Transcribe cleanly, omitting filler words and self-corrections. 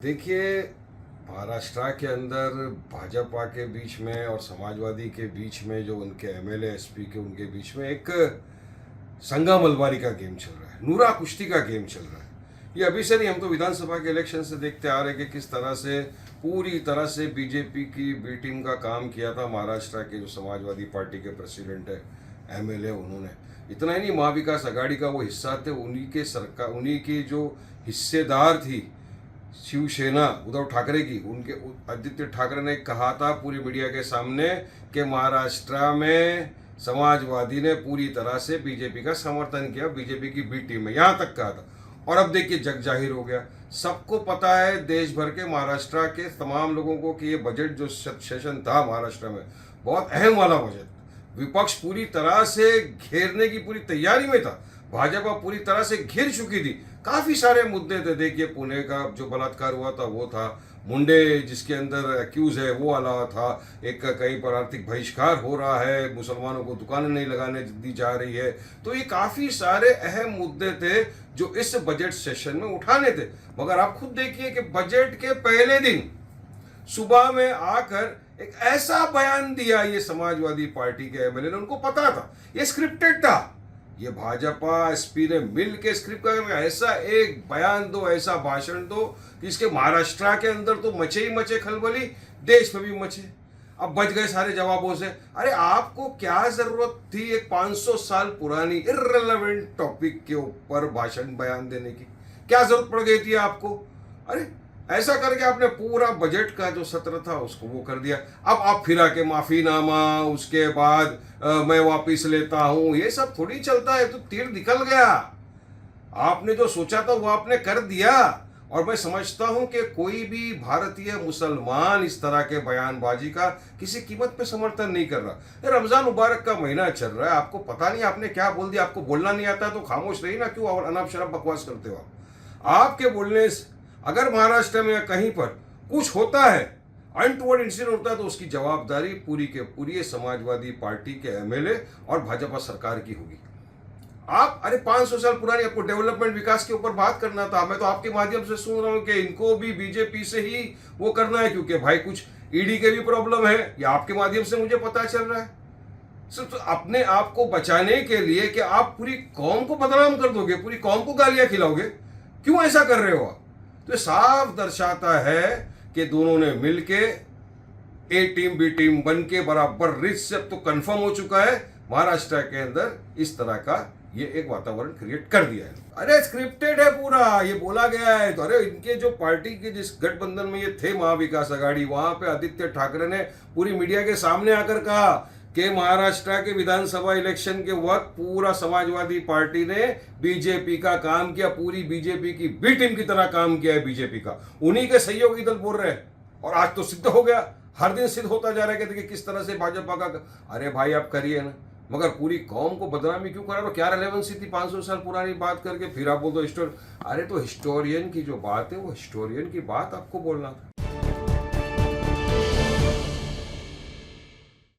देखिए, महाराष्ट्र के अंदर भाजपा के बीच में और समाजवादी के बीच में जो उनके एमएलए एसपी के उनके बीच में एक संगा मलबारी का गेम चल रहा है, नूरा कुश्ती का गेम चल रहा है। ये अभी से नहीं, हम तो विधानसभा के इलेक्शन से देखते आ रहे कि किस तरह से पूरी तरह से बीजेपी की बी टीम का काम किया था महाराष्ट्र के जो समाजवादी पार्टी के प्रेसिडेंट है, एमएलए, उन्होंने। इतना ही नहीं, महाविकास आघाड़ी का वो हिस्सा थे, उन्हीं के सरकार, उन्हीं की जो हिस्सेदार थी शिवसेना उद्धव ठाकरे की, उनके आदित्य ठाकरे ने कहा था पूरी मीडिया के सामने कि महाराष्ट्र में समाजवादी ने पूरी तरह से बीजेपी का समर्थन किया, बीजेपी की बी टीम में, यहां तक कहा था। और अब देखिए जग जाहिर हो गया, सबको पता है देश भर के, महाराष्ट्र के तमाम लोगों को कि ये बजट जो सेशन था महाराष्ट्र में, बहुत अहम वाला बजट, विपक्ष पूरी तरह से घेरने की पूरी तैयारी में था, भाजपा पूरी तरह से घिर चुकी थी। काफी सारे मुद्दे थे। देखिए, पुणे का जो बलात्कार हुआ था वो था, मुंडे जिसके अंदर एक्यूज है वो वाला था, एक कहीं पर आर्थिक बहिष्कार हो रहा है, मुसलमानों को दुकानें नहीं लगाने दी जा रही है। तो ये काफी सारे अहम मुद्दे थे जो इस बजट सेशन में उठाने थे। मगर आप खुद देखिए कि बजट के पहले दिन सुबह में आकर एक ऐसा बयान दिया ये समाजवादी पार्टी के एमएलए ने, उनको पता था ये स्क्रिप्टेड था, ये भाजपा एसपी ने मिल के स्क्रिप्ट का ऐसा एक बयान दो, ऐसा भाषण दो कि इसके महाराष्ट्र के अंदर तो मचे ही मचे खलबली, देश में भी मचे। अब बच गए सारे जवाबों से। अरे आपको क्या जरूरत थी एक 500 साल पुरानी इर्रेलेवेंट टॉपिक के ऊपर भाषण बयान देने की? क्या जरूरत पड़ गई थी आपको? अरे ऐसा करके आपने पूरा बजट का जो सत्र था उसको वो कर दिया। अब आप फिरा के माफीनामा, उसके बाद मैं वापिस लेता हूं, ये सब थोड़ी चलता है। तो तीर निकल गया, आपने जो सोचा था वो आपने कर दिया। और मैं समझता हूं कि कोई भी भारतीय मुसलमान इस तरह के बयानबाजी का किसी कीमत पे समर्थन नहीं कर रहा। ये रमजान मुबारक का महीना चल रहा है, आपको पता नहीं आपने क्या बोल दिया, आपको बोलना नहीं आता तो खामोश रही ना, क्यों अनाप शराब बकवास करते हो आपके बोलने से अगर महाराष्ट्र में या कहीं पर कुछ होता है, अनटूवर्ड इंसिडेंट होता है, तो उसकी जवाबदारी पूरी के पूरी समाजवादी पार्टी के एमएलए और भाजपा सरकार की होगी। आप, अरे 500 साल पुरानी, आपको डेवलपमेंट विकास के ऊपर बात करना था। मैं तो आपके माध्यम से सुन रहा हूं कि इनको भी बीजेपी से ही वो करना है, क्योंकि भाई कुछ ईडी के भी प्रॉब्लम है, ये आपके माध्यम से मुझे पता चल रहा है। सिर्फ अपने आप को बचाने के लिए कि आप पूरी कौम को बदनाम कर दोगे, पूरी कौम को गालियां खिलाओगे, क्यों ऐसा कर रहे हो आप? तो साफ दर्शाता है कि दोनों ने मिलके ए टीम बी टीम बन के बराबर रिच से अब तो कंफर्म हो चुका है महाराष्ट्र के अंदर इस तरह का ये एक वातावरण क्रिएट कर दिया है। अरे स्क्रिप्टेड है पूरा, ये बोला गया है। तो अरे इनके जो पार्टी के जिस गठबंधन में ये थे महाविकास आघाड़ी, वहां पे आदित्य ठाकरे ने पूरी मीडिया के सामने आकर कहा कि महाराष्ट्र के विधानसभा इलेक्शन के वक्त पूरा समाजवादी पार्टी ने बीजेपी का काम किया, पूरी बीजेपी की बी टीम की तरह काम किया है बीजेपी का, उन्हीं के सहयोगी दल बोल रहे हैं। और आज तो सिद्ध हो गया, हर दिन सिद्ध होता जा रहा है कि देखिए किस तरह से भाजपा का। अरे भाई आप करिए ना, मगर पूरी कौम को बदनामी क्यों करा? क्या रेलेवेंसी थी 500 साल पुरानी बात करके? फिर आप बोल दो हिस्टोरियन। अरे तो हिस्टोरियन की जो बात है वो हिस्टोरियन की बात आपको बोलना था।